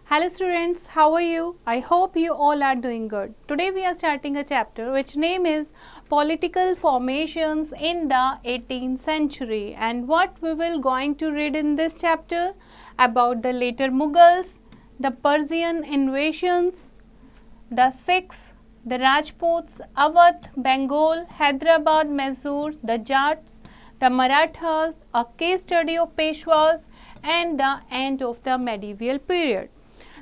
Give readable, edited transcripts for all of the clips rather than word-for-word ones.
Hello students, how are you? I hope you all are doing good. Today we are starting a chapter which name is Political Formations in the 18th Century, and what we will going to read in this chapter about the later Mughals, the Persian invasions, the Sikhs, the Rajputs, Awadh, Bengal, Hyderabad, Mysore, the Jats, the Marathas, a case study of Peshwas, and the end of the medieval period.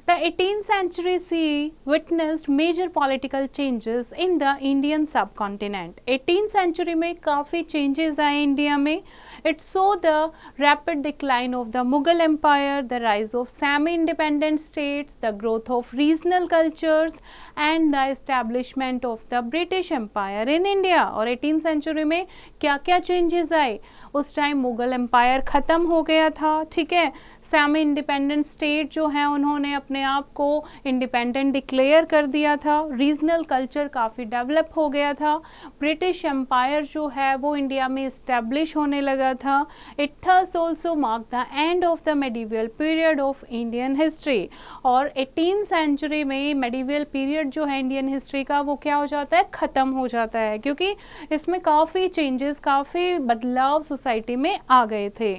The 18th century CE witnessed major political changes in the Indian subcontinent. 18th century में काफ़ी changes आए India में. It saw the rapid decline of the Mughal Empire, the rise of semi-independent states, the growth of regional cultures, and the establishment of the British Empire in India. और 18th century में क्या क्या changes आए? उस time Mughal empire ख़त्म हो गया था, ठीक है. सेमी इंडिपेंडेंट स्टेट जो है उन्होंने अपने आप को इंडिपेंडेंट डिक्लेयर कर दिया था. रीजनल कल्चर काफ़ी डेवलप हो गया था. ब्रिटिश एम्पायर जो है वो इंडिया में इस्टेब्लिश होने लगा था. It thus also mark the end of the medieval period of Indian history. और 18th सेंचुरी में मेडिवल पीरियड जो है इंडियन हिस्ट्री का वो क्या हो जाता है, ख़त्म हो जाता है, क्योंकि इसमें काफ़ी चेंजेस, काफ़ी बदलाव सोसाइटी में आ गए थे.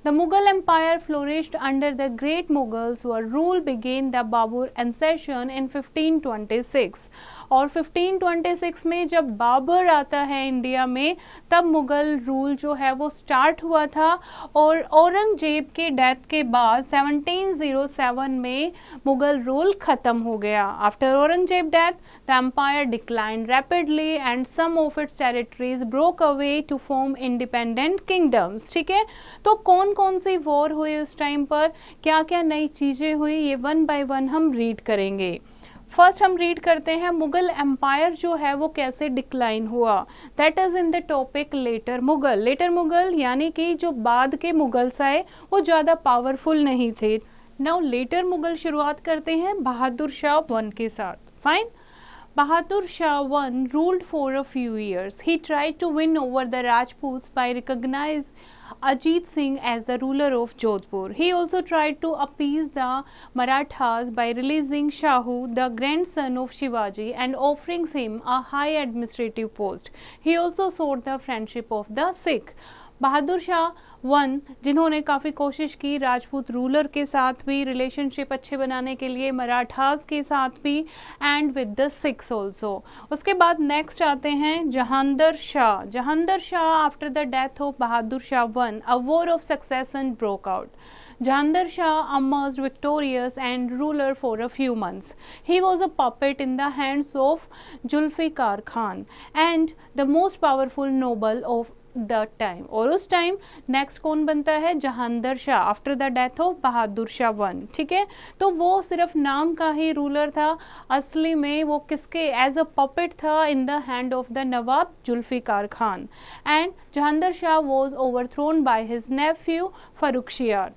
The Mughal Empire flourished under the great Mughals whose rule began the Babur accession in 1526. और 1526 में जब बाबर आता है इंडिया में तब मुग़ल रूल जो है वो स्टार्ट हुआ था. और औरंगजेब के डेथ के बाद 1707 में मुग़ल रूल ख़त्म हो गया. After Aurangzeb death the empire declined rapidly and some of its territories broke away to form independent kingdoms. ठीक है, तो कौन कौन सी वॉर हुई उस टाइम पर, क्या क्या नई चीज़ें हुई, ये वन बाय वन हम रीड करेंगे. फर्स्ट हम रीड करते हैं मुगल एम्पायर जो है वो कैसे डिक्लाइन हुआ. That is in the topic later Mughal. Later Mughal यानी कि जो बाद के मुगल्स आए वो ज़्यादा पावरफुल नहीं थे. नाउ लेटर मुगल शुरुआत करते हैं बहादुर शाह वन के साथ. Fine. Bahadur Shah I ruled for a few years. He tried to win over the Rajputs by recognizing Ajit Singh as the ruler of Jodhpur. He also tried to appease the Marathas by releasing Shahu, the grandson of Shivaji, and offering him a high administrative post. He also sought the friendship of the Sikh. Bahadur Shah one जिन्होंने काफ़ी कोशिश की Rajput ruler के साथ भी relationship अच्छे बनाने के लिए, मराठास के साथ भी, and with the Sikhs also. उसके बाद नेक्स्ट आते हैं Jahandar Shah. Jahandar Shah after the death of Bahadur Shah one a war of succession broke out. Jahandar Shah emerged victorious and ruler for a few months. He was a puppet in the hands of Zulfikar Khan and the most powerful noble of the time. और उस time next कौन बनता है, Jahandar Shah after the death of Bahadur Shah one. ठीक है, तो वो सिर्फ नाम का ही रूलर था, असली में वो किसके एज अ पपेट था in the hand of the Nawab Zulfiqar Khan. And Jahandar Shah was overthrown by his nephew Farrukhsiyar.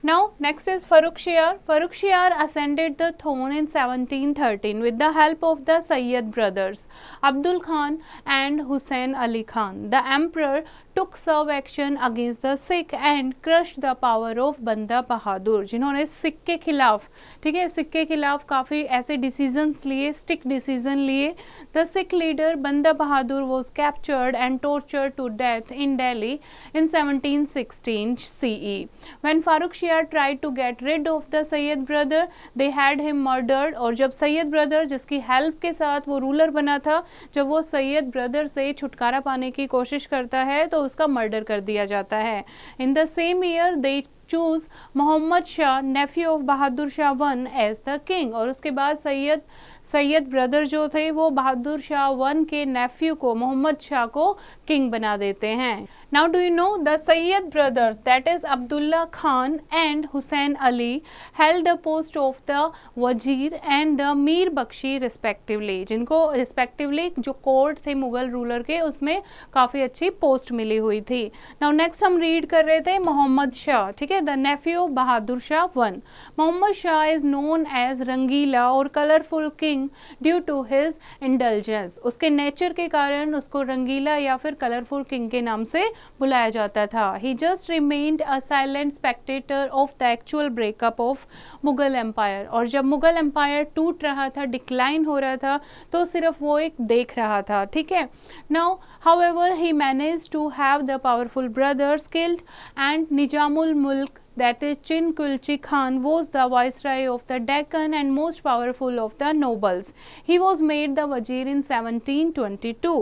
Now next is Farrukhsiyar. Farrukhsiyar ascended the throne in 1713 with the help of the Sayyid brothers Abdul Khan and Hussain Ali Khan. The emperor took serve action against the Sikh and crushed the power of Banda Bahadur, जिन्होंने सिख के खिलाफ, ठीक है, सिख के खिलाफ काफ़ी ऐसे decisions लिए, स्टिक डिसीजन लिए. The Sikh leader Banda Bahadur was captured and tortured to death in Delhi in 1716 CE. When Farrukhsiyar tried to get rid of the Sayyid brother, they had him murdered. और जब Syed brother जिसकी help के साथ वो ruler बना था, जब वो सैयद ब्रदर से छुटकारा पाने की कोशिश करता है तो उसका मर्डर कर दिया जाता है. In the same year they choose Mohammad Shah nephew of Bahadur Shah one as the king. और उसके बाद सैयद ब्रदर जो थे वो बहादुर शाह वन के नेफ्यू को, मोहम्मद शाह को किंग बना देते हैं. Now do you know the Sayyid brothers that is Abdullah Khan and Hussain Ali held the post of the wazir and the Mir Bakhshi respectively, जिनको रिस्पेक्टिवली जो कोर्ट थे मुगल रूलर के उसमें काफ़ी अच्छी पोस्ट मिली हुई थी. नाउ नेक्स्ट हम रीड कर रहे थे मोहम्मद शाह. ठीक है, है, the nephew of Bahadur Shah 1. Mohammad Shah is known as Rangila और colourful king due to his indulgence. उसके नेचर के कारण उसको रंगीला या फिर कलरफुल किंग के नाम से बुलाया जाता था. He just remained a silent spectator of the actual breakup of Mughal empire. और जब मुगल एम्पायर टूट रहा था, डिक्लाइन हो रहा था, तो सिर्फ वो एक देख रहा था. ठीक है. Now however he managed to have the powerful brothers killed and Nizamul Mulk, that is Chin Kulchi Khan, was the viceroy of the Deccan and most powerful of the nobles. He was made the wazir in 1722.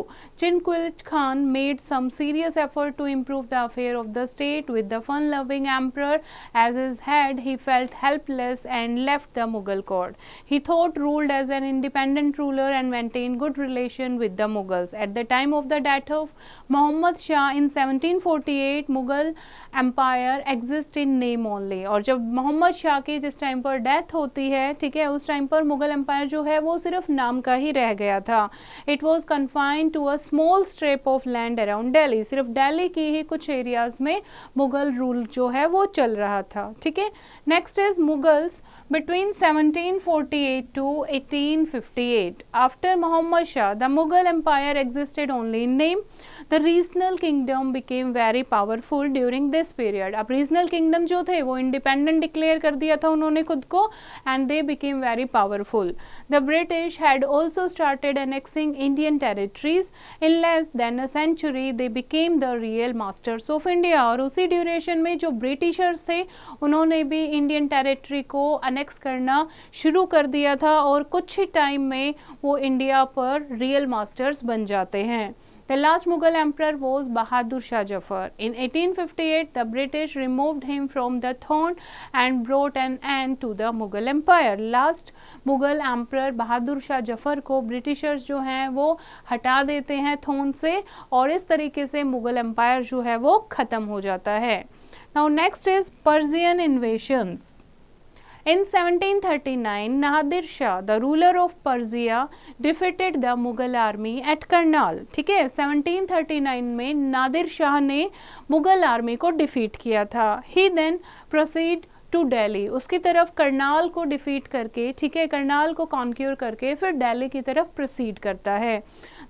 Chin Kulchi Khan made some serious effort to improve the affair of the state. With the fun-loving emperor as his head, he felt helpless and left the Mughal court. He thought ruled as an independent ruler and maintained good relation with the Mughals. At the time of the death of Muhammad Shah in 1748, Mughal empire exists in name only. और जब मोहम्मद शाह की जिस time पर death होती है, ठीक है, उस टाइम पर मुगल एम्पायर जो है वो सिर्फ नाम का ही रह गया था. It was confined to a small strip of land around Delhi. सिर्फ दिल्ली की ही कुछ एरियाज में मुगल रूल जो है वो चल रहा था. ठीक है. Next is Mughals between 1748 to 1858. After Muhammad Shah, the Mughal Empire existed only in name. The regional kingdom became very powerful during this period. अब regional kingdom जो थे वो independent declare कर दिया था उन्होंने खुद को, and they became very powerful. The British had also started annexing Indian territories. In less than a century, they became the real masters of India. और उसी duration में जो Britishers थे उन्होंने भी Indian territory को नेक्स्ट करना शुरू कर दिया था और कुछ ही टाइम में वो इंडिया पर रियल मास्टर्स बन जाते हैं. The last Mughal emperor was Bahadur Shah Jafar. In 1858, the British removed him from the throne and brought an end to the Mughal Empire. Last Mughal emperor Bahadur Shah Jafar को Britishers जो हैं वो हटा देते हैं throne से और इस तरीके से मुगल एम्पायर जो है वो खत्म हो जाता है. Now next is Persian invasions. In 1739, Nadir Shah, the ruler of Persia, defeated the Mughal army at Karnal. ठीक है. 1739 में नादिर शाह ने मुगल आर्मी को डिफीट किया था. He then proceed to Delhi. उसकी तरफ करनाल को डिफीट करके, ठीक है, करनाल को कॉन्क्यूर करके फिर दिल्ली की तरफ प्रोसीड करता है.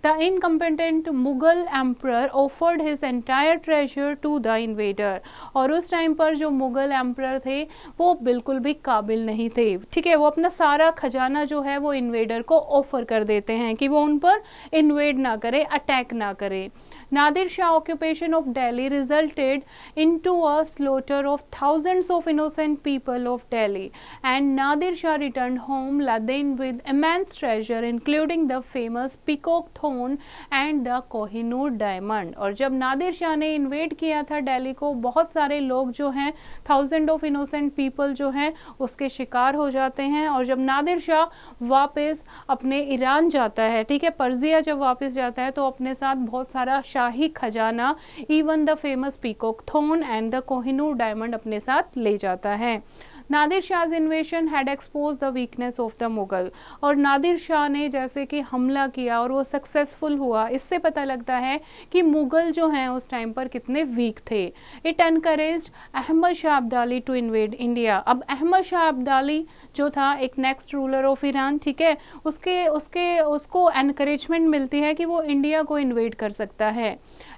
The incompetent Mughal emperor offered his entire treasure to the invader. और उस टाइम पर जो मुगल एम्परर थे वो बिल्कुल भी काबिल नहीं थे. ठीक है. वो अपना सारा खजाना जो है वो इन्वेडर को ऑफर कर देते हैं कि वो उन पर इन्वेड ना करे, अटैक ना करे. Nadir Shah occupation of Delhi resulted into a slaughter of thousands of innocent people of Delhi, and Nadir Shah returned home laden with immense treasure including the famous peacock throne and the Kohinoor diamond. और जब नादिर शाह ने invade किया था दिल्ली को, बहुत सारे लोग जो हैं, थाउजेंड ऑफ इनोसेंट पीपल जो हैं उसके शिकार हो जाते हैं. और जब नादिर शाह वापस अपने ईरान जाता है, ठीक है, पर्जिया जब वापस जाता है तो अपने साथ बहुत सारा शाही खजाना, even the famous peacock throne and the Kohinoor diamond अपने साथ ले जाता है. Nadir शाह's invasion had exposed the weakness of the Mughal. और नादिर शाह ने जैसे कि हमला किया और वो सक्सेसफुल हुआ, इससे पता लगता है कि मुगल जो हैं उस टाइम पर कितने वीक थे. It encouraged Ahmad Shah Abdali to invade India. अब अहमद शाह अब्दाली जो था एक नेक्स्ट रूलर ऑफ ईरान, ठीक है, उसको एनकरेजमेंट मिलती है कि वो इंडिया को इन्वेड कर सकता है.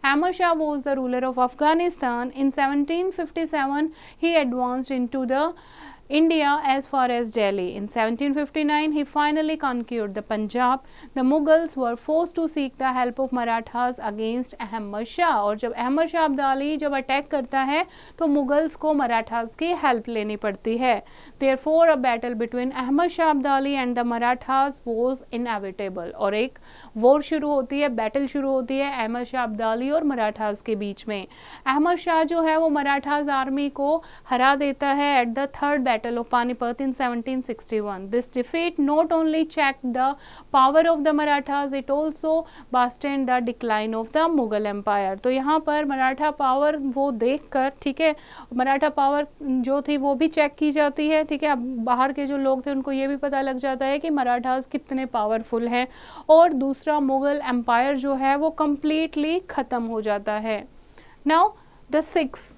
Ahmad Shah was the ruler of Afghanistan. In 1757, he advanced into the India as far as Delhi. In 1759, he finally conquered the Punjab. The Mughals were forced to seek the help of Marathas against Ahmad Shah. और जब अहमद शाह अब्दाली जब attack करता है तो Mughals को मराठास की help लेनी पड़ती है. Therefore, a battle between Ahmad Shah Abdali and the Marathas was inevitable. और एक वॉर शुरू होती है, बैटल शुरू होती है अहमद शाह अब्दाली और मराठास के बीच में. अहमद शाह जो है वो मराठास आर्मी को हरा देता है at the third battle of Panipat in 1761. This defeat not only checked the power of the Marathas, it also hastened the decline of the Mughal Empire. तो यहाँ पर मराठा पावर वो देखकर, ठीक है, मराठा पावर जो थी वो भी चेक की जाती है. ठीक है. अब बाहर के जो लोग थे उनको ये भी पता लग जाता है कि मराठास कितने पावरफुल हैं. और दूसरा मुगल एम्पायर जो है वो कम्प्लीटली खत्म हो जाता है. Now the 6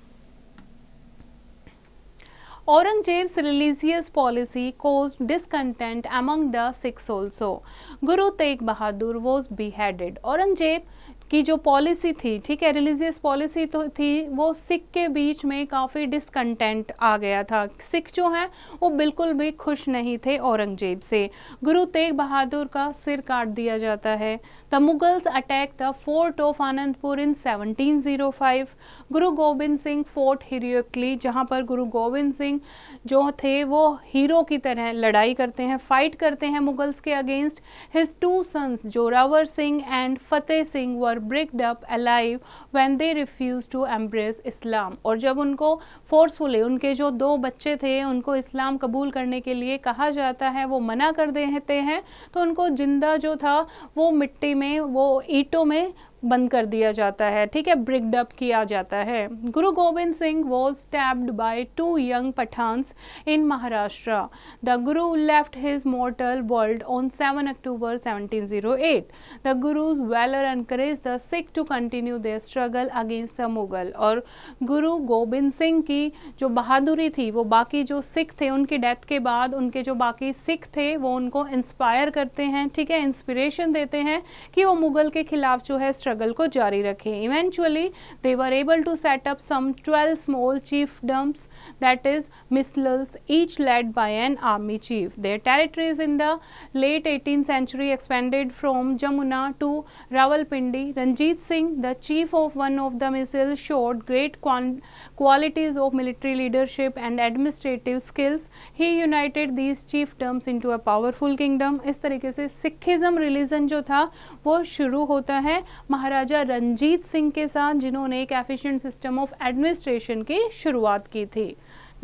Aurangzeb's religious policy caused discontent among the Sikhs also. Guru Tegh Bahadur was beheaded. Aurangzeb की जो पॉलिसी थी, ठीक है, रिलीजियस पॉलिसी तो थी, वो सिख के बीच में काफ़ी डिसकंटेंट आ गया था. सिख जो हैं वो बिल्कुल भी खुश नहीं थे औरंगजेब से. गुरु तेग बहादुर का सिर काट दिया जाता है. The Mughals attack the fort of Anandpur in 1705. Guru Gobind Singh fort heroically, जहाँ पर गुरु गोबिंद सिंह जो थे वो हीरो की तरह लड़ाई करते हैं, फाइट करते हैं मुगल्स के against. His two sons Zorawar Singh and Fateh Singh were bricked up alive when they refused to embrace Islam. और जब उनको फोर्सफुली, उनके जो 2 बच्चे थे उनको इस्लाम कबूल करने के लिए कहा जाता है, वो मना कर देते हैं, तो उनको जिंदा जो था वो मिट्टी में, वो ईंटों में बंद कर दिया जाता है, ठीक है, ब्रिक्ड अप किया जाता है. Guru Gobind Singh was stabbed by 2 young Pathans in Maharashtra. The Guru left his mortal world on 7 October 1708. The Guru's valour encourage the Sikh to continue their struggle against the Mughal. और गुरु गोबिंद सिंह की जो बहादुरी थी वो बाकी जो सिख थे, उनकी डेथ के बाद उनके जो बाकी सिख थे वो उनको इंस्पायर करते हैं, ठीक है, इंस्पिरेशन देते हैं कि वो मुगल के खिलाफ जो है स्ट्रगल को जारी रखें. Eventually they were able to set up some 12 small chiefdoms, that is misls, each led by an army chief. Their territories in the late 18th century expanded from Jamuna to Rawalpindi. Ranjit Singh, the chief of one of the misls, showed great qualities of military leadership and administrative skills. He united these chiefdoms into a powerful kingdom. इस तरीके से Sikhism religion जो था वो शुरू होता है महाराजा रंजीत सिंह के साथ, जिन्होंने एक एफिशिएंट सिस्टम ऑफ एडमिनिस्ट्रेशन की शुरुआत की थी.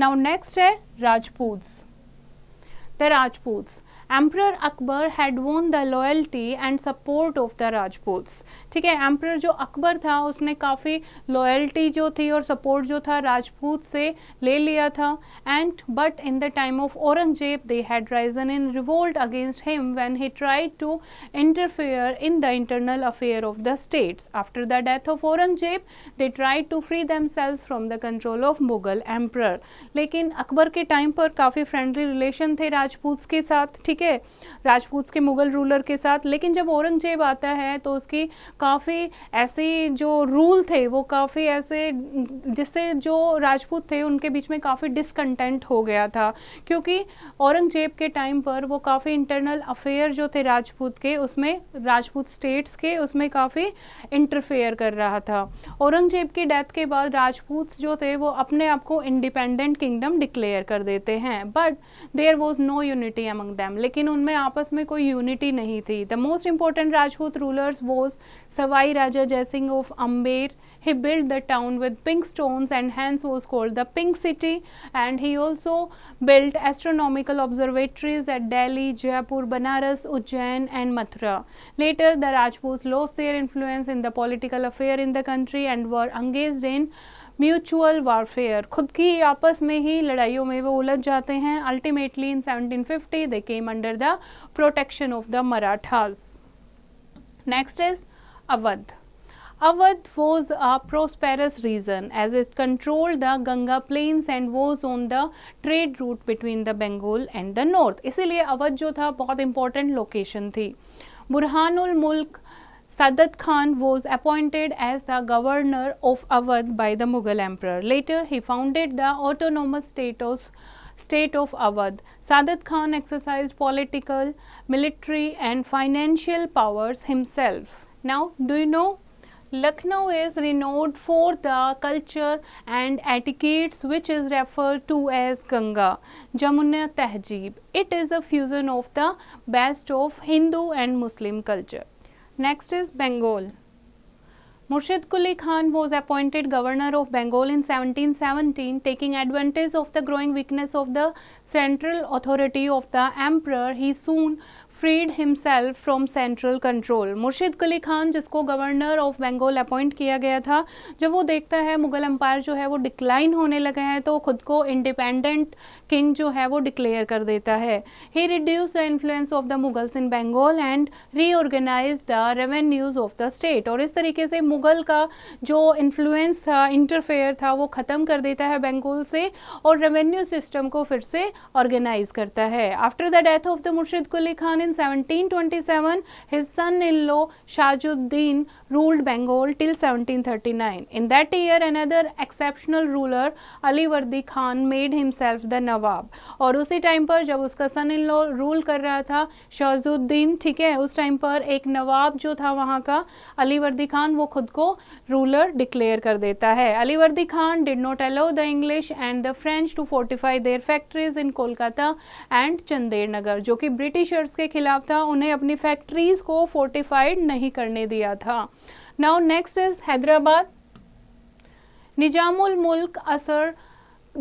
नाउ नेक्स्ट है Rajputs. The Rajputs. Emperor Akbar had won the loyalty and support of the Rajputs. ठीक है, एम्परर जो अकबर था उसने काफ़ी लॉयल्टी जो थी और सपोर्ट जो था राजपूत से ले लिया था. And but in the time of Aurangzeb they had risen in revolt against him when he tried to interfere in the internal affair of the states. After the death of Aurangzeb they tried to free themselves from the control of Mughal emperor. लेकिन अकबर के time पर काफ़ी friendly relation थे राजपूत्स के साथ, ठीक है, राजपूत्स के मुगल रूलर के साथ. लेकिन जब औरंगजेब आता है तो उसकी काफ़ी ऐसी जो रूल थे वो काफ़ी ऐसे, जिससे जो राजपूत थे उनके बीच में काफ़ी डिसकंटेंट हो गया था, क्योंकि औरंगजेब के टाइम पर वो काफ़ी इंटरनल अफेयर जो थे राजपूत के, उसमें राजपूत स्टेट्स के उसमें काफ़ी इंटरफेयर कर रहा था. औरंगजेब की डेथ के बाद राजपूत्स जो थे वो अपने आप को इंडिपेंडेंट किंगडम डिक्लेयर कर देते हैं. But there was no unity among them. लेकिन उनमें आपस में कोई यूनिटी नहीं थी. The most important Rajput rulers was Sawai Raja Jaisingh of Amber. He built the town with pink stones and hence was called the Pink City. And he also built astronomical observatories at Delhi, Jaipur, Banaras, Ujjain and Mathura. Later, the Rajputs lost their influence in the political affair in the country and were engaged in mutual warfare. खुद की आपस में ही लड़ाइयों में वो उलझ जाते हैं. Ultimately in 1750 they came under the protection of the Marathas. Next is Awadh. Awadh was a prosperous region as it controlled the Ganga plains and was on the trade route between the Bengal and the north. इसीलिए अवध जो था बहुत important location थी. बुरहानुल मुल्क Sadat Khan was appointed as the governor of Awadh by the Mughal emperor. Later, he founded the autonomous state of Awadh. Sadat Khan exercised political, military and financial powers himself. Now, do you know Lucknow is renowned for the culture and etiquettes which is referred to as Ganga Jamuna Tehzeeb. It is a fusion of the best of Hindu and Muslim culture. Next is Bengal. Murshid Quli Khan was appointed governor of Bengal in 1717. Taking advantage of the growing weakness of the central authority of the emperor, he soon freed himself from central control. मुर्शिद कुली खान, जिसको governor of Bengal appoint किया गया था, जब वो देखता है Mughal empire जो है वो डिक्लाइन होने लगे हैं तो खुद को इंडिपेंडेंट किंग जो है वो डिक्लेयर कर देता है. He reduce the influence of the Mughals in Bengal and reorganise the revenues of the state. और इस तरीके से मुगल का जो इन्फ्लुएंस था, इंटरफेयर था, वो ख़त्म कर देता है बंगाल से और रेवेन्यू सिस्टम को फिर से ऑर्गेनाइज करता है. After the death of the मुर्शिद Quli Khan in 1727, his son-in-law Shajuddin ruled Bengal till 1739. In that year, another exceptional ruler, Ali Wardi Khan, made himself the Nawab. और उसी टाइम पर जब उसका सन-in-law रूल कर रहा था शाजुद्दीन, ठीक है, उस टाइम पर एक नवाब जो था वहाँ का, अली वर्दी खान, वो खुद को रूलर डिक्लेयर कर देता है. अली वर्दी Khan did not allow the English and the French to fortify their factories in Kolkata and Chander नगर, जो कि ब्रिटिशर्स के खिलाफ था. उन्हें अपनी फैक्ट्रीज को फोर्टिफाइड नहीं करने दिया था. Now next is Hyderabad. Nizamul मुल्क असर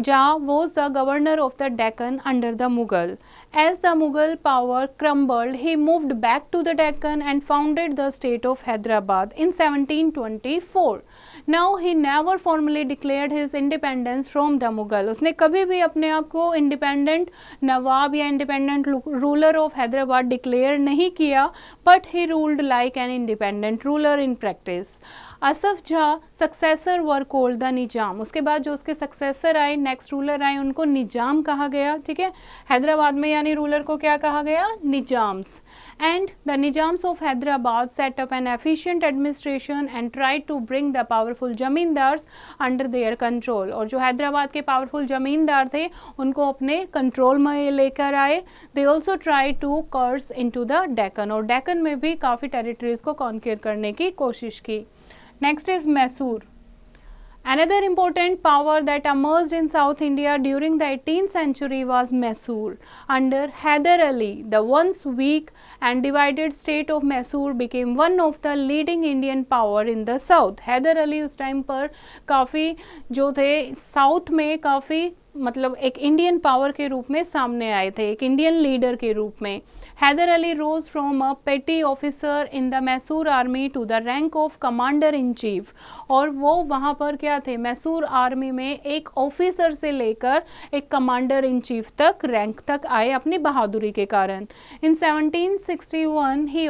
Jah was the governor of the Deccan under the Mughal. As the Mughal power crumbled, he moved back to the Deccan and founded the state of Hyderabad in 1724. Now he never formally declared his independence from the Mughal. उसने कभी भी अपने आप को independent Nawab या independent ruler of Hyderabad declare नहीं किया, but he ruled like an independent ruler in practice. Asaf Jah successor were called the Nizam. उसके बाद जो उसके सक्सेसर आए, नेक्स्ट रूलर आए, उनको निजाम कहा गया. ठीक है, हैदराबाद में यानी रूलर को क्या कहा गया? Nizams. And the Nizams of Hyderabad set up an efficient administration and try to bring the powerful zamindars under their control. और जो हैदराबाद के पावरफुल जमींदार थे उनको अपने कंट्रोल में लेकर आए. They also try to cross into the Deccan, और डेक्कन में भी काफ़ी टेरिटरीज को कॉन्क्यूर करने की कोशिश की. Next is Mysore. Another important power that emerged in South India during the 18th century was Mysore. Under Hyder Ali, the once weak and divided state of Mysore became one of the leading Indian power in the south. Hyder Ali उस time पर काफ़ी जो थे south में काफ़ी मतलब एक Indian power के रूप में सामने आए थे, एक इंडियन लीडर के रूप में. Hyder Ali rose from a petty officer in the Mysore army to the rank of commander in chief. और वो वहाँ पर क्या थे? मैसूर आर्मी में एक ऑफिसर से लेकर एक कमांडर इन चीफ तक रैंक तक आए अपनी बहादुरी के कारण. इन 1761 he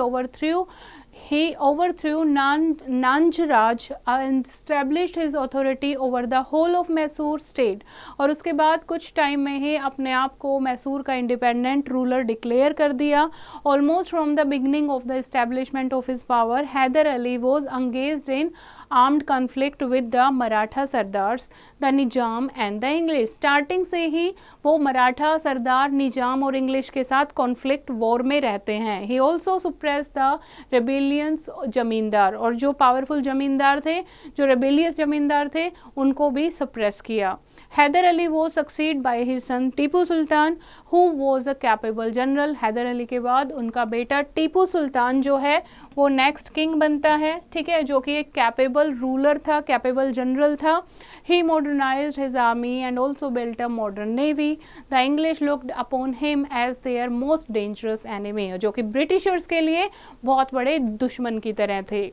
overthrew Nanjaraj and established his authority over the whole of Mysore state. और उसके बाद कुछ टाइम में ही अपने आप को मैसूर का इंडिपेंडेंट रूलर डिक्लेयर कर दिया. Almost from the beginning of the establishment of his power, Hyder Ali was engaged in armed conflict with the Maratha Sardars, the Nizam and the English. Starting से ही वो मराठा सरदार, निजाम और इंग्लिश के साथ कॉन्फ्लिक्ट वॉर में रहते हैं. He also suppress the rebellions जमींदार, और जो पावरफुल जमींदार थे, जो रेबेलियस जमींदार थे, उनको भी सप्रेस किया. हैदर अली वो succeed by his son Tipu Sultan who was a capable general. Hyder Ali के बाद उनका बेटा टीपू सुल्तान जो है वो नेक्स्ट किंग बनता है. ठीक है, जो कि एक कैपेबल रूलर था, कैपेबल जनरल था. He modernised his army and also built a modern navy. The English looked upon him as their most dangerous enemy, जो कि ब्रिटिशर्स के लिए बहुत बड़े दुश्मन की तरह थे.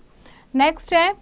नेक्स्ट है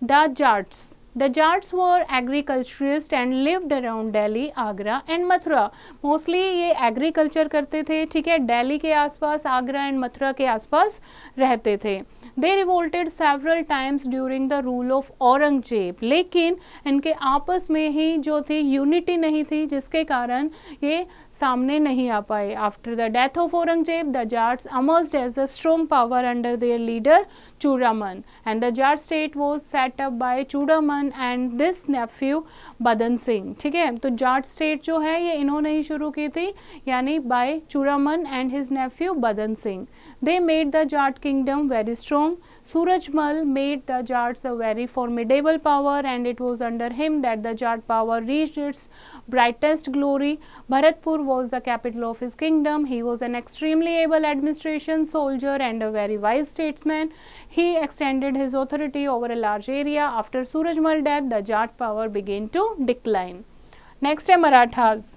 the Jats. The Jats were agriculturists and lived around Delhi, Agra and Mathura. Mostly ये एग्रीकल्चर करते थे. ठीक है, दिल्ली के आसपास, आगरा एंड मथुरा के आसपास रहते थे. They revolted several times during the rule of Aurangzeb. लेकिन इनके आपस में ही जो थी यूनिटी नहीं थी, जिसके कारण ये सामने नहीं आ पाए. After the death of Aurangzeb, the Jats emerged as a strong power under their leader Chudaman, and the Jat state was set up by Chudaman and this nephew बदन सिंह. ठीक है, तो जाट स्टेट जो है ये इन्होंने ही शुरू की थी, यानी by Churaman and his nephew Badan Singh. They made the Jat kingdom very strong. Surajmal made the Jats a very formidable power, and it was under him that the Jat power reached its brightest glory. Bharatpur was the capital of his kingdom. He was an extremely able administration soldier and a very wise statesman. He extended his authority over a large area. After Surajmal's death, the Jat power began to decline. Next है Marathas.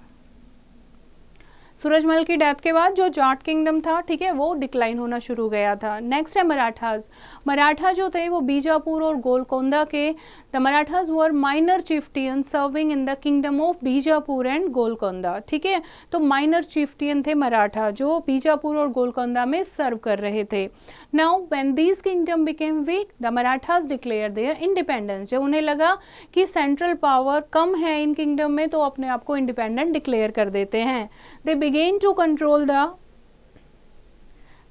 Surajmal की death के बाद जो Jat kingdom था, ठीक है, वो decline होना शुरू गया था। नेक्स्ट है मराठाज। मराठा जो थे वो बीजापुर और गोलकोंडा के, the Marathas were minor chieftain serving in the kingdom of Bijapur and Golconda, ठीक है। तो माइनर चिफ्टियन थे मराठा जो बीजापुर और गोलकोंडा में सर्व कर रहे थे। Now when these kingdom became week the Marathas declare their independence. जब उन्हें लगा कि सेंट्रल पावर कम है इन किंगडम में तो अपने आप को इंडिपेंडेंट डिक्लेयर कर देते हैं। They began to control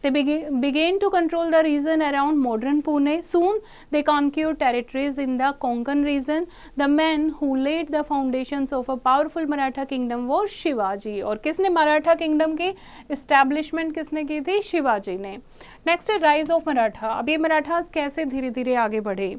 the region around modern Pune. Soon they conquered territories in the Konkan region. The man who laid the foundations of a powerful Maratha kingdom was Shivaji. और किसने Maratha kingdom की establishment किसने की थी? शिवाजी ने। Next है rise of Maratha. अब ये मराठास कैसे धीरे धीरे आगे बढ़े?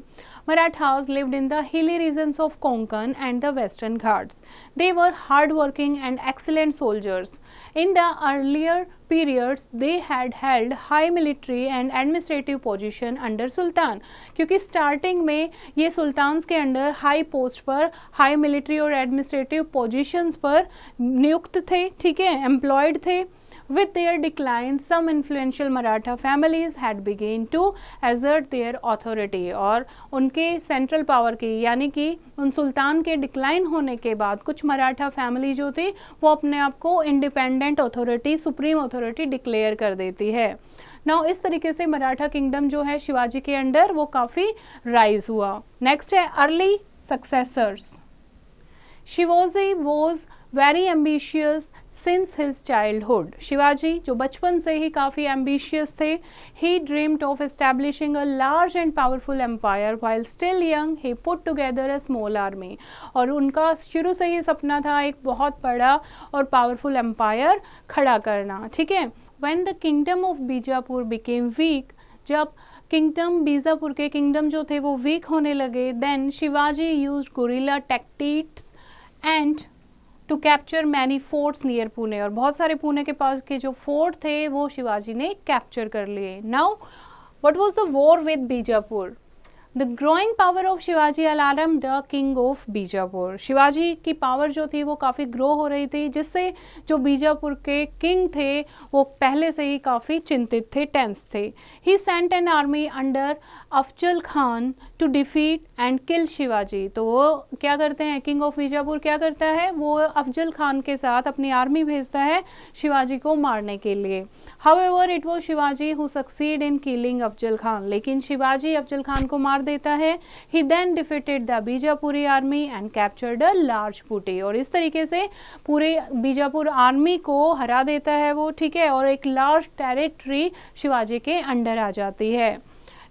Marathas lived in the hilly regions of Konkan and the Western Ghats. They were hard-working and excellent soldiers. In the earlier periods, they had held high military and administrative position under Sultan. क्योंकि starting में ये sultans के under high post पर, high military और administrative positions पर नियुक्त थे, ठीक है, एम्प्लॉयड थे। With their decline, some influential Maratha families had begun to assert their authority. और उनके सेंट्रल पावर की यानी कि उन सुल्तान के डिक्लाइन होने के बाद कुछ मराठा फैमिली जो थी वो अपने आप को independent authority, supreme authority declare कर देती है। नाउ इस तरीके से मराठा किंगडम जो है शिवाजी के अंडर वो काफ़ी राइज हुआ। नेक्स्ट है early successors. Shivaji was very ambitious since his childhood. Shivaji जो बचपन से ही काफ़ी एम्बिशियस थे। He dreamed of establishing a large and powerful empire while still young he put together a small army. और उनका शुरू से ही सपना था एक बहुत बड़ा और पावरफुल एम्पायर खड़ा करना, ठीक है। When the kingdom of Bijapur became weak, जब किंगडम बीजापुर के किंगडम जो थे वो वीक होने लगे, then Shivaji used guerrilla tactics and to capture many forts near Pune. और बहुत सारे पुणे के पास के जो फोर्ट थे वो शिवाजी ने कैप्चर कर लिए। Now what was the war with Bijapur? The growing power of Shivaji alarm the king of Bijapur. Shivaji की पावर जो थी वो काफ़ी ग्रो हो रही थी, जिससे जो बीजापुर के किंग थे वो पहले से ही काफ़ी चिंतित थे, टेंस थे। He sent an army under Afzal Khan to defeat and kill Shivaji. तो वो क्या करते हैं, किंग ऑफ बीजापुर क्या करता है, वो अफजल खान के साथ अपनी आर्मी भेजता है शिवाजी को मारने के लिए। However it was Shivaji who succeed in killing Afzal Khan. लेकिन शिवाजी अफजल खान को मार देता है। He then defeated the Bijapuri army and captured a large बूटी। और इस तरीके से पूरे बीजापुर आर्मी को हरा देता है वो, ठीक है, और एक लार्ज टेरिटरी शिवाजी के अंडर आ जाती है।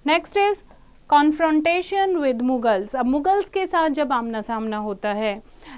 Next is confrontation with Mughals. अब मुगल्स के साथ जब आमना सामना होता है,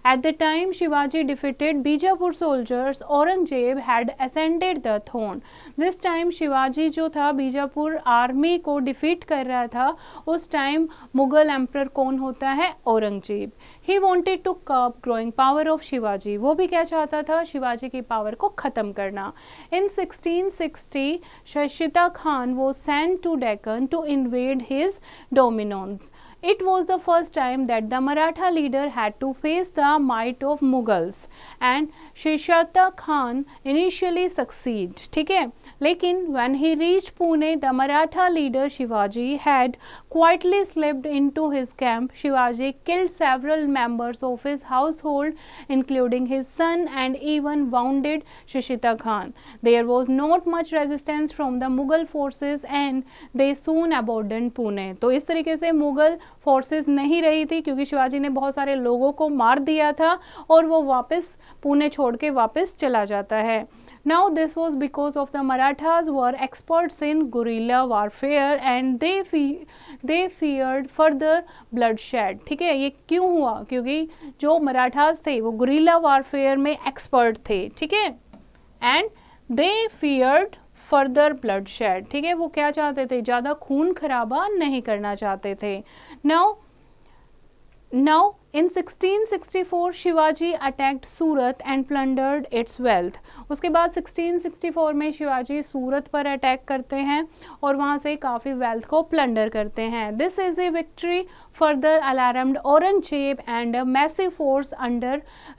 at the time Shivaji defeated Bijapur soldiers, Aurangzeb had ascended the throne. जिस टाइम शिवाजी जो था बीजापुर आर्मी को डिफीट कर रहा था, उस टाइम मुगल एम्परर कौन होता है, Aurangzeb. He wanted to curb growing power of Shivaji. वो भी क्या चाहता था, शिवाजी की पावर को खत्म करना। इन 1660 शशिता खान वो sent to Deccan to invade his dominions. It was the first time that the Maratha leader had to face the might of Mughals and Shishata Khan initially succeeded. ठीक है, लेकिन when he reached Pune, the Maratha leader Shivaji had quietly slipped into his camp. Shivaji killed several members of his household, including his son, and even wounded Shishita Khan. There was not much resistance from the Mughal forces and they soon abandoned Pune. तो इस तरीके से Mughal forces नहीं रही थी क्योंकि शिवाजी ने बहुत सारे लोगों को मार दिया था और वो वापस पुणे छोड़ के वापस चला जाता है। Now this was because of the Marathas were experts in guerrilla warfare and they feared further bloodshed. ठीक है, ये क्यों हुआ, क्योंकि जो मराठास थे वो गुरिल्ला वारफेयर में एक्सपर्ट थे, ठीक है, and they feared further bloodshed. ठीक है, वो क्या चाहते थे, ज़्यादा खून खराबा नहीं करना चाहते थे। Now in 1664 Shivaji attacked Surat and plundered it's wealth. उसके बाद 1664 में शिवाजी सूरत पर अटैक करते हैं और वहाँ से काफ़ी वेल्थ को प्लंडर करते हैं। This is a victory further alarmed Aurangzeb and a massive force under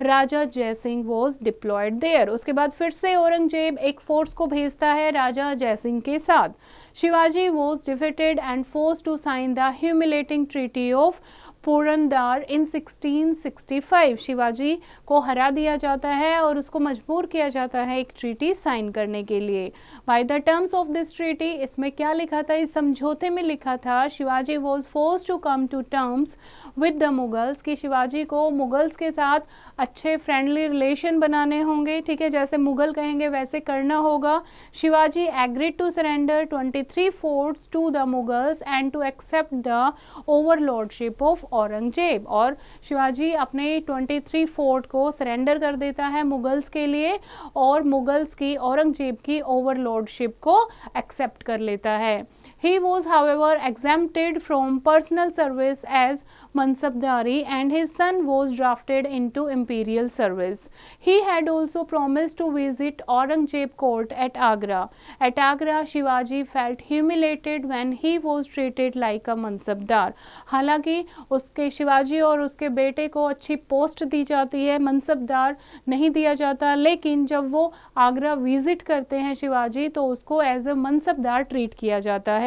Raja Jai Singh was deployed there. उसके बाद फिर से औरंगजेब एक फोर्स को भेजता है राजा जय सिंह के साथ. Shivaji was defeated and forced to sign the humiliating treaty of Purandar इन 1665. शिवाजी को हरा दिया जाता है और उसको मजबूर किया जाता है एक ट्रीटी साइन करने के लिए. By the terms of this treaty, इसमें क्या लिखा था, इस समझौते में लिखा था Shivaji was forced to come to terms with the Mughals, कि शिवाजी को मुगल्स के साथ अच्छे फ्रेंडली रिलेशन बनाने होंगे. ठीक है, जैसे मुगल कहेंगे वैसे करना होगा. Shivaji agreed to surrender 23 forts to the Mughals and to accept the overlordship of Aurangzeb. और शिवाजी अपने 23 फोर्ट को सरेंडर कर देता है मुगल्स के लिए और मुगल्स की औरंगजेब की ओवरलॉर्डशिप को एक्सेप्ट कर लेता है. He was however exempted from personal service as Mansabdari and his son was drafted into imperial service. He had also promised to visit Aurangzeb court at Agra. At Agra, Shivaji felt humiliated when he was treated like a Mansabdar. हालांकि उसके शिवाजी और उसके बेटे को अच्छी post दी जाती है, मनसबदार नहीं दिया जाता, लेकिन जब वो आगरा विजिट करते हैं शिवाजी तो उसको एज ए मनसबदार ट्रीट किया जाता है.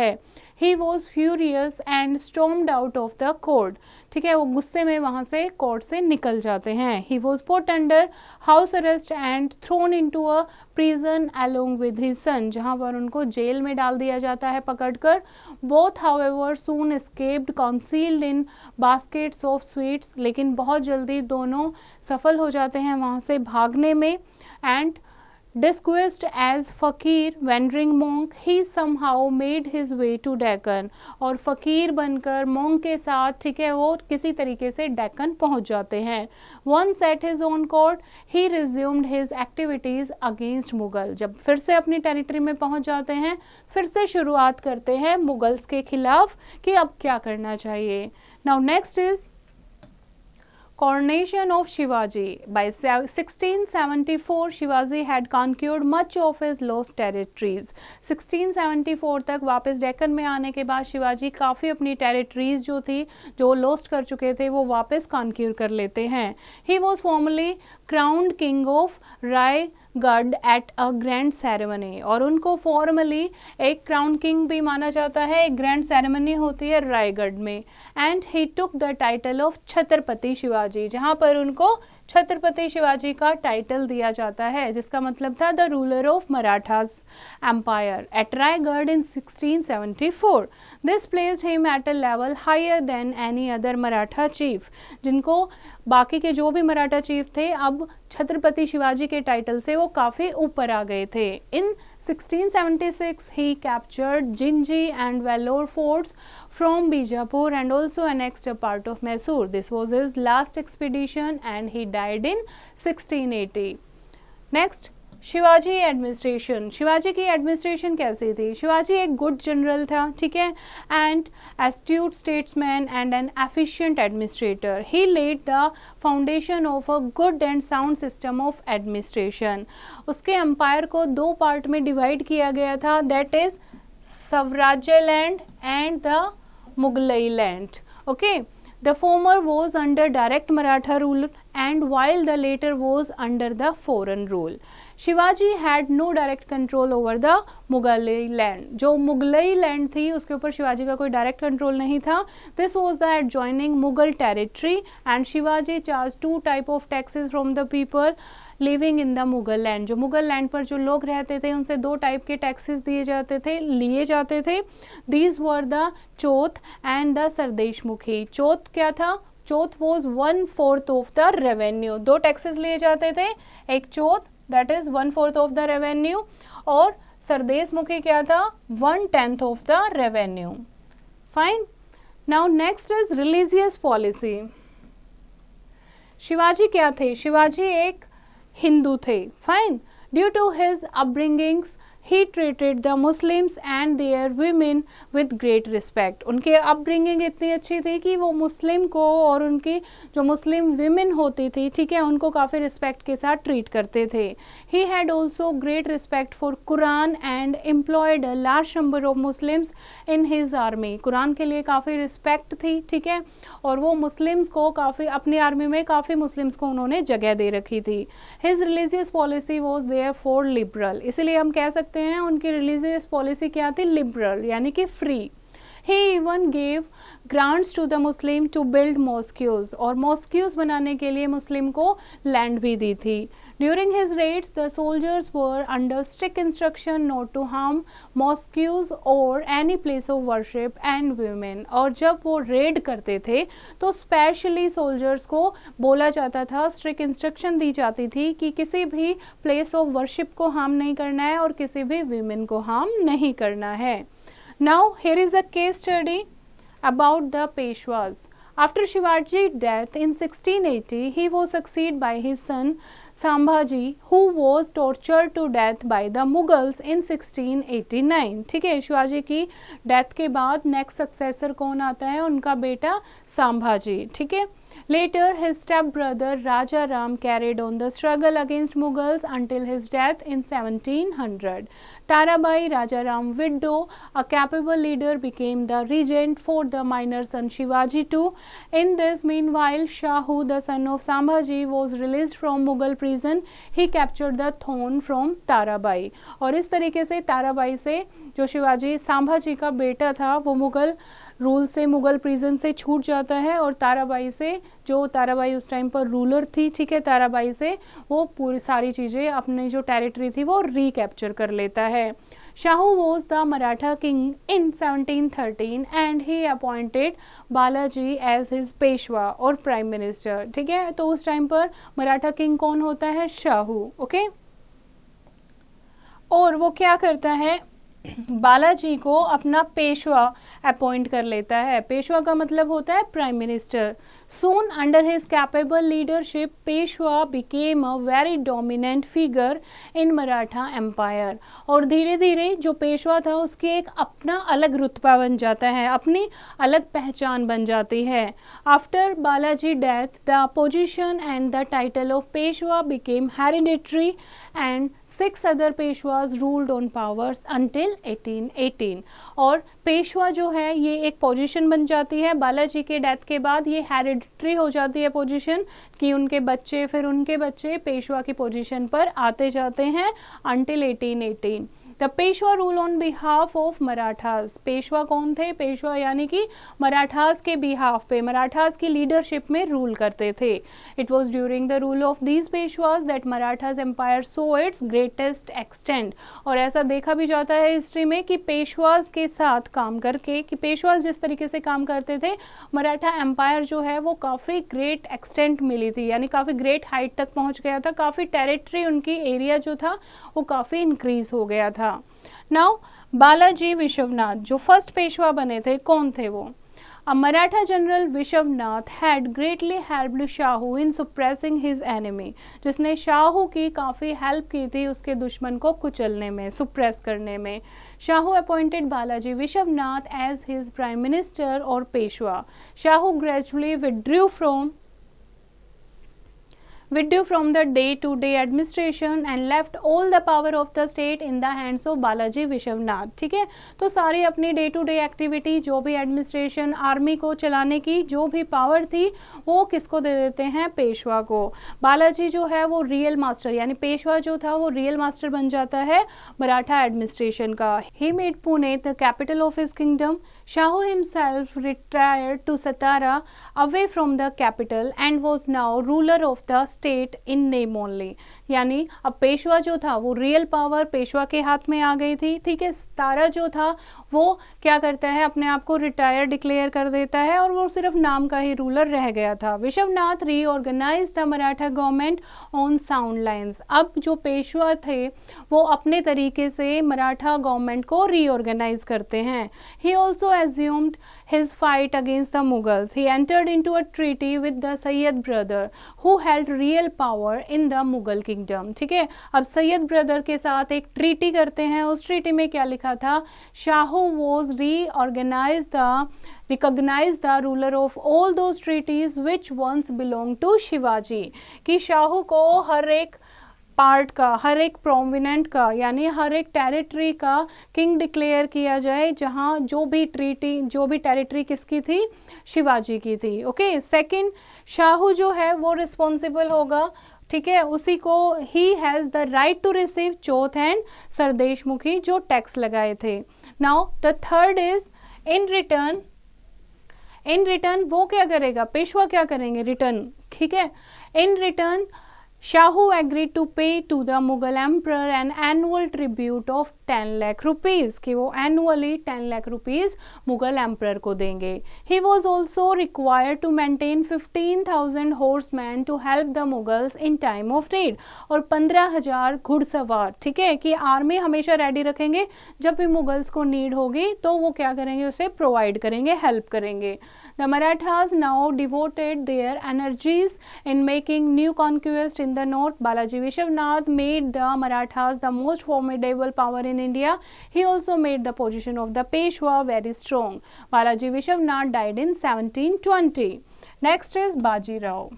He was furious and stormed out of the court. ठीक है, वो गुस्से में वहां से कोर्ट से निकल जाते हैं. He was put under house arrest and thrown into a prison along with his son, जहां पर उनको जेल में डाल दिया जाता है पकड़कर. Both however soon escaped concealed in baskets of sweets, लेकिन बहुत जल्दी दोनों सफल हो जाते हैं वहां से भागने में. And disguised as फकीर wandering monk, he somehow made his way to Deccan. और फकीर बनकर monk के साथ, ठीक है, वो किसी तरीके से डेक्कन पहुंच जाते हैं. Once at his own court, he resumed his activities against Mughal. जब फिर से अपनी टेरिटरी में पहुंच जाते हैं, फिर से शुरुआत करते हैं मुगल्स के खिलाफ कि अब क्या करना चाहिए. Now next is coronation of Shivaji. By 1674, Shivaji had conquered much of his lost territories. 1674 तक वापस डेक्कन में आने के बाद शिवाजी काफ़ी अपनी टेरिटरीज जो थी, जो लोस्ट कर चुके थे, वो वापस कॉन्क्यूर कर लेते हैं. He was formally crowned king of Raigarh at a grand ceremony. और उनको फॉर्मली एक क्राउन किंग भी माना जाता है, एक ग्रैंड सेरेमनी होती है रायगढ़ में. And he took the title of Chhatrapati Shivaji, जहां पर उनको छत्रपति शिवाजी का टाइटल दिया जाता है, जिसका मतलब था the ruler of Marathas empire at Raigad in 1674. This placed him at a level higher than any other Maratha chief, जिनको बाकी के जो भी मराठा चीफ थे अब छत्रपति शिवाजी के टाइटल से वो काफ़ी ऊपर आ गए थे. इन 1676 he captured Jinji and Vellore forts from Bijapur and also annexed a part of Mysore. This was his last expedition and he died in 1680. Next, Shivaji administration. Shivaji की एडमिनिस्ट्रेशन कैसी थी? शिवाजी एक गुड जनरल था, ठीक है, and astute statesman and an efficient administrator. He laid the foundation of a good and sound system of administration. उसके empire को दो पार्ट में डिवाइड किया गया था, that is Swarajya land and the Mughlai land. Okay, the former was under direct Maratha rule and while the later was under the foreign rule. Shivaji had no direct control over the Mughlai land. जो Mughlai land थी उसके ऊपर शिवाजी का कोई direct control नहीं था. This was the adjoining Mughal territory and Shivaji charge 2 type of taxes from the people living in the Mughal land. जो Mughal land पर जो लोग रहते थे उनसे 2 टाइप के टैक्सेस दिए जाते थे, लिए जाते थे. These were the chauth and the sardeshmukhi. Chauth क्या था? Chauth was 1/4 of the revenue. 2 taxes लिए जाते थे, एक chauth that is 1/4 of the revenue और सरदेशमुखी क्या था? 1/10 of the revenue. Fine. Now next is religious policy. Shivaji क्या थे? शिवाजी एक हिंदू थे. Fine. Due to his upbringings he treated the Muslims and their women with great respect. उनके अपब्रिंगिंग इतनी अच्छी थी कि वो मुस्लिम को और उनकी जो मुस्लिम वीमेन होती थी, ठीक है, उनको काफ़ी रिस्पेक्ट के साथ ट्रीट करते थे। He had also great respect for Quran and employed a large number of Muslims in his army. Quran के लिए काफ़ी रिस्पेक्ट थी, ठीक है, और वो मुस्लिम्स को काफ़ी अपनी आर्मी में काफ़ी मुस्लिम्स को उन्होंने जगह दे रखी थी। His religious policy was therefore liberal, इसलिए हम कह सकते हैं उनकी रिलीजियस पॉलिसी क्या थी, लिबरल, यानी कि free. He even gave grants to the Muslim to build mosques, और mosques बनाने के लिए मुस्लिम को लैंड भी दी थी। During his raids, the soldiers were under strict instruction not to harm mosques or any place of worship and women, और जब वो रेड करते थे तो स्पेशली सोल्जर्स को बोला जाता था, स्ट्रिक्ट इंस्ट्रक्शन दी जाती थी कि किसी भी प्लेस ऑफ वर्शिप को हार्म नहीं करना है और किसी भी वीमेन को हार्म नहीं करना है। Now here is a case study about the Peshwas. After Shivaji's death in 1680, he was succeeded by his son Sambhaji, who was tortured to death by the Mughals in 1689. ठीक है, शिवाजी की death के बाद next successor कौन आता है, उनका बेटा संभाजी, ठीक है। Later, his step-brother Raja Ram carried on the struggle against Mughals until his death in 1700. Tarabai, Raja Ram's widow, a capable leader, became the regent for the minor son Shivaji too. In this meanwhile, Shahu, the son of Sambhaji, was released from Mughal prison. He captured the throne from Tarabai. और इस तरीके से ताराबाई से जो शिवाजी संभाजी का बेटा था वो मुगल रूल से, मुगल प्रिजन से छूट जाता है और ताराबाई से, जो ताराबाई उस टाइम पर रूलर थी, ठीक है, ताराबाई से वो पूरी सारी चीज़ें, अपनी जो टेरिटरी थी वो रिकैप्चर कर लेता है। Shahu was the Maratha king in 1713 and he appointed Balaji as his Peshwa और प्राइम मिनिस्टर, ठीक है। तो उस टाइम पर मराठा किंग कौन होता है, शाहू, ओके। और वो क्या करता है, बालाजी को अपना पेशवा अपॉइंट कर लेता है। पेशवा का मतलब होता है prime minister. Soon under his capable leadership Peshwa became a very dominant figure in Maratha empire. और धीरे धीरे जो पेशवा था उसके एक अपना अलग रुतबा बन जाता है, अपनी अलग पहचान बन जाती है। After Balaji death the position and the title of Peshwa became hereditary and 6 other पेशवाज ruled on powers until 1818। और पेशवा जो है ये एक पोजीशन बन जाती है, बालाजी के डेथ के बाद ये हेरिडिटरी हो जाती है पोजीशन, कि उनके बच्चे फिर उनके बच्चे पेशवा की पोजीशन पर आते जाते हैं until 1818। The Peshwa rule on behalf of Marathas. Peshwa कौन थे, पेशवा यानी कि मराठास के बिहाफ पे, मराठास की लीडरशिप में रूल करते थे। It was during the rule of these Peshwas that Marathas empire saw its greatest extent. और ऐसा देखा भी जाता है हिस्ट्री में कि पेशवाज के साथ काम करके, कि पेशवाज जिस तरीके से काम करते थे, मराठा एम्पायर जो है वो काफ़ी ग्रेट एक्सटेंट मिली थी, यानी काफ़ी ग्रेट हाइट तक पहुंच गया था, काफ़ी टेरिटरी, उनकी एरिया जो था वो काफ़ी इंक्रीज हो गया था। नाउ बालाजी विश्वनाथ जो फर्स्ट पेशवा बने थे, कौन थे वो? A Maratha general Vishwanath had greatly helped Shahu in suppressing his enemy, जिसने शाहू की काफ़ी हेल्प की थी उसके दुश्मन को कुचलने में, सुप्रेस करने में। Shahu appointed Balaji Vishwanath as his prime minister और Peshwa. Shahu gradually withdrew from the day-to-day administration and left all the power of the state in the hands of Balaji Vishwanath. ठीक है, तो सारी अपनी डे टू डे एक्टिविटी, जो भी एडमिनिस्ट्रेशन, आर्मी को चलाने की जो भी पावर थी वो किसको दे देते हैं, पेशवा को। बालाजी जो है वो रियल मास्टर, यानी पेशवा जो था वो रियल मास्टर बन जाता है मराठा एडमिनिस्ट्रेशन का। He made Pune the capital of his kingdom. Shahu himself retired to Satara away from the capital and was now ruler of the state in name only। यानी अब पेशवा जो था वो रियल पावर पेशवा के हाथ में आ गई थी। ठीक है, सतारा जो था वो क्या करता है, अपने आप को रिटायर डिक्लेयर कर देता है और वो सिर्फ नाम का ही रूलर रह गया था। Vishwanath reorganize the Maratha government on sound lines. अब जो पेशवा थे वो अपने तरीके से मराठा गवर्नमेंट को रीऑर्गेनाइज करते हैं। He also assumed his fight against the Mughals. He entered into a treaty with the Sayyid brother who held real power in the Mughal kingdom. ठीक है, अब सैयद ब्रदर के साथ एक ट्रीटी करते हैं. उस ट्रीटी में क्या लिखा था? Shahu was recognized the ruler of all those treaties which once belonged to Shivaji. कि शाहू को हर एक पार्ट का, हर एक प्रोमिनेंट का, यानी हर एक टेरिटरी का किंग डिक्लेयर किया जाए, जहां जो भी टेरिटरी किसकी थी? शिवाजी की थी. ओके. सेकंड, शाहू जो है वो रिस्पॉन्सिबल होगा, ठीक है, उसी को ही has the right to receive chauth and sardeshmukhi जो टैक्स लगाए थे. Now the third is in return वो क्या करेगा? पेशवा क्या करेंगे? रिटर्न. ठीक है. In return Shahu agreed to pay to the Mughal emperor an annual tribute of 10 lakh rupees कि वो annually 10 lakh rupees Mughal emperor को देंगे. He was also required to maintain 15,000 horsemen to help the Mughals in time of need. और 15,000 घुड़सवार, ठीक है, कि army हमेशा रेडी रखेंगे, जब भी मुगल्स को नीड होगी तो वो क्या करेंगे? उसे प्रोवाइड करेंगे, हेल्प करेंगे. The Marathas now devoted their energies in making new conquest in the north. Balaji Vishwanath made the Marathas the most formidable power in India. He also made the position of the Peshwa very strong. Balaji Vishwanath died in 1720. Next is Baji Rao.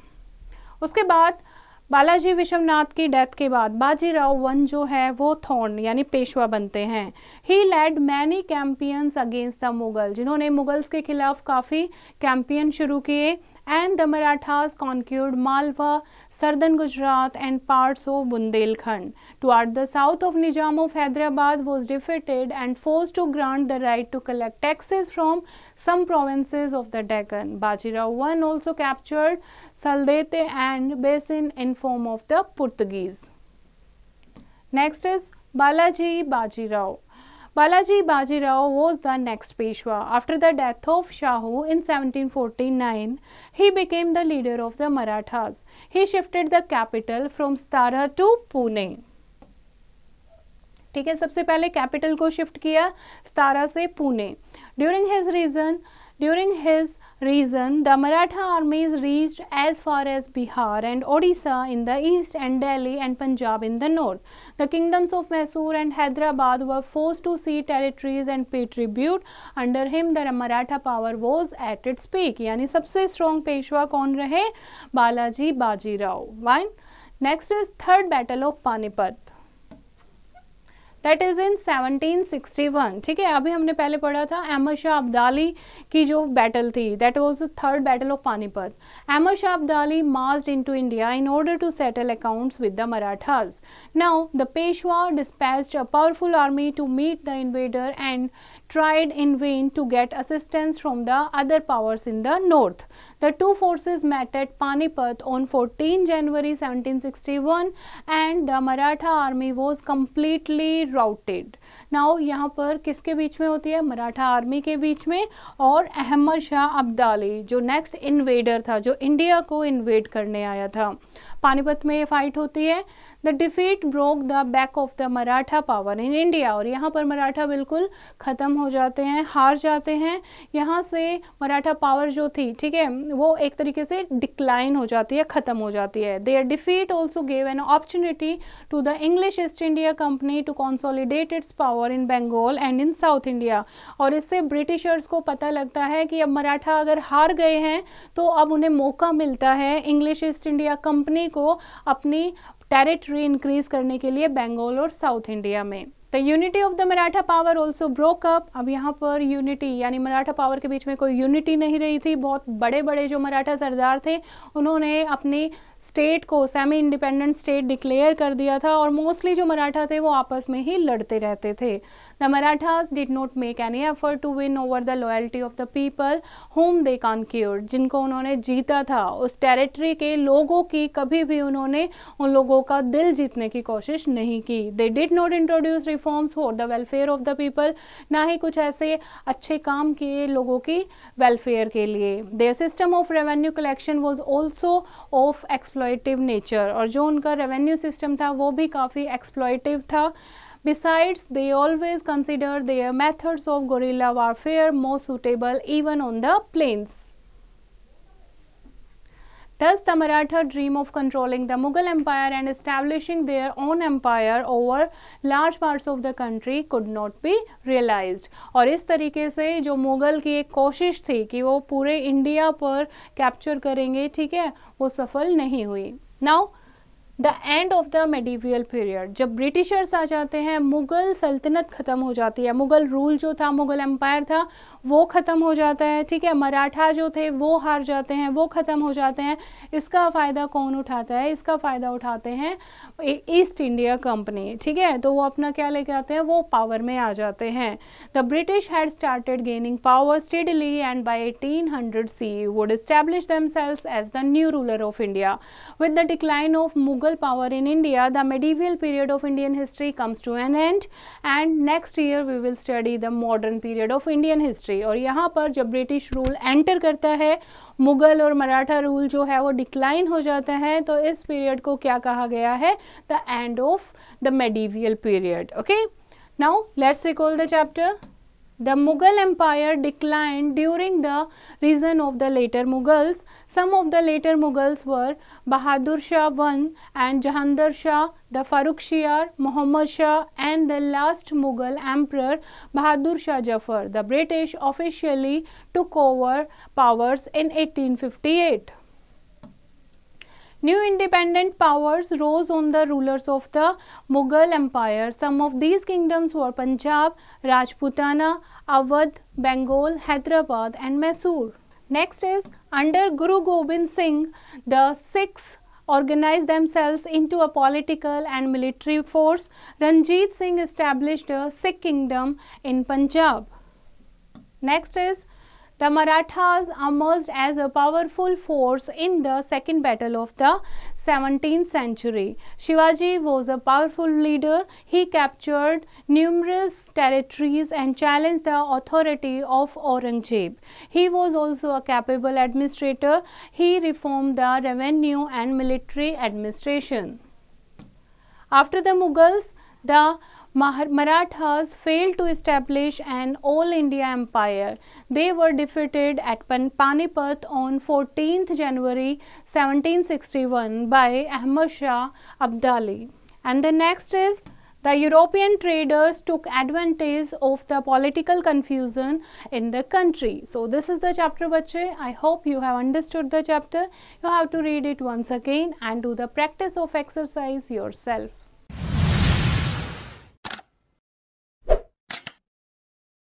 उसके बाद बालाजी विश्वनाथ की death के बाद Bajirao one जो है वो thorn यानी पेशवा बनते हैं. He led many campaigns against the Mughal, जिन्होंने मुगल्स के खिलाफ काफ़ी कैंपियन शुरू किए. And the Marathas conquered Malwa, southern Gujarat and parts of Bundelkhand. Toward the south of Nizam of Hyderabad was defeated and forced to grant the right to collect taxes from some provinces of the Deccan. Bajirao I also captured Saldete and Basin in form of the Portuguese. Next is Balaji Bajirao. Balaji Bajirao was the next Peshwa. After the death of Shahu in 1749, he became the leader of the Marathas. He shifted the capital from Satara to Pune. ठीक है, सबसे पहले capital को shift किया सतारा से Pune. During his reign, the Maratha armies reached as far as Bihar and Odisha in the east and Delhi and Punjab in the north. The kingdoms of Mysore and Hyderabad were forced to cede territories and pay tribute. Under him, the Maratha power was at its peak. यानी सबसे strong Peshwa कौन रहे? Balaji Bajirao. One. Next is third battle of Panipat. That is इन 1761. ठीक है, अभी हमने पहले पढ़ा था अहमद शाह अब्दाली की जो बैटल थी, that was the third battle of Panipat. Ahmad Shah Abdali marched into India in order to settle accounts with the Marathas. Now the Peshwa dispatched a powerful army to meet the invader and tried in vain to get assistance from the other powers in the north. The two forces met at Panipat on 14 January 1761 and the Maratha army was completely routed. Now यहाँ पर किसके बीच में होती है? Maratha army के बीच में और अहमद शाह अब्दाली जो नेक्स्ट इन्वेडर था, जो इंडिया को इन्वेड करने आया था. पानीपत में ये फाइट होती है. The defeat broke the back of the Maratha power in India. और यहाँ पर मराठा बिल्कुल खत्म हो जाते हैं, हार जाते हैं. यहाँ से मराठा पावर जो थी, ठीक है, वो एक तरीके से डिक्लाइन हो जाती है, खत्म हो जाती है. Their defeat also gave an opportunity to the English East India Company to consolidate its power in Bengal and in South India. और इससे ब्रिटिशर्स को पता लगता है कि अब मराठा अगर हार गए हैं तो अब उन्हें मौका मिलता है इंग्लिश ईस्ट इंडिया कंपनी को अपनी टेरिटरी इंक्रीज करने के लिए बंगाल और साउथ इंडिया में. The unity of the Maratha power also broke up. अब यहाँ पर यूनिटी यानी मराठा पावर के बीच में कोई यूनिटी नहीं रही थी. बहुत बड़े बड़े जो मराठा सरदार थे उन्होंने अपनी स्टेट को सेमी इंडिपेंडेंट स्टेट डिक्लेयर कर दिया था और मोस्टली जो मराठा थे वो आपस में ही लड़ते रहते थे. The Marathas did not make any effort to win over the loyalty of the people whom they conquered. जिनको उन्होंने जीता था, उस टेरिटरी के लोगों की कभी भी उन्होंने उन लोगों का दिल जीतने की कोशिश नहीं की. They did not introduce reforms for the welfare of the people. ना ही कुछ ऐसे अच्छे काम किए लोगों की वेलफेयर के लिए. Their system of revenue collection was also of exploitative nature. और जो उनका रेवेन्यू सिस्टम था वो भी काफ़ी एक्सप्लॉइटिव था. Besides, they always consider their methods of guerrilla warfare more suitable even on the plains. Thus, the Maratha dream of controlling the Mughal Empire and establishing their own empire over large parts of the country could not be realized. और इस तरीके से जो मुगल की एक कोशिश थी कि वो पूरे इंडिया पर कैप्चर करेंगे, ठीक है, वो सफल नहीं हुई. Now the end of the medieval period, जब ब्रिटिशर्स आ जाते हैं, मुगल सल्तनत खत्म हो जाती है, मुगल रूल जो था, मुगल एम्पायर था, वो खत्म हो जाता है, ठीक है. मराठा जो थे वो हार जाते हैं, वो खत्म हो जाते हैं. इसका फ़ायदा कौन उठाता है? इसका फ़ायदा उठाते हैं ईस्ट इंडिया कंपनी, ठीक है. तो वो अपना क्या लेके आते हैं? वो पावर में आ जाते हैं. The British had started gaining power steadily and by 1800 CE would establish themselves as the new ruler of India. With the decline of Mughal power in India, the medieval period of Indian history comes to an end, and next year we will study the modern period of Indian history. और यहाँ पर जब British rule enter करता है, मुगल और Maratha rule जो है वो डिक्लाइन हो जाता है, तो इस पीरियड को क्या कहा गया है? The end of the medieval period. Okay, now let's recall the chapter. The Mughal Empire declined during the reign of the later Mughals. Some of the later Mughals were Bahadur Shah I and Jahandar Shah, the Farrukhsiyar, Muhammad Shah, and the last Mughal emperor Bahadur Shah Jafar. The British officially took over powers in 1858. New independent powers rose on the rulers of the Mughal Empire. Some of these kingdoms were Punjab, Rajputana, Awadh, Bengal, Hyderabad, and Mysore. Next is, under Guru Gobind Singh, the Sikhs organized themselves into a political and military force. Ranjit Singh established a Sikh kingdom in Punjab. Next is, the Marathas emerged as a powerful force in the second battle of the 17th century. Shivaji was a powerful leader. He captured numerous territories and challenged the authority of Aurangzeb. He was also a capable administrator. He reformed the revenue and military administration. After the Mughals, the Marathas failed to establish an all-India empire. They were defeated at Panipat on 14th January 1761 by Ahmad Shah Abdali. And the next is, the European traders took advantage of the political confusion in the country. So this is the chapter, bachche. I hope you have understood the chapter. You have to read it once again and do the practice of exercise yourself.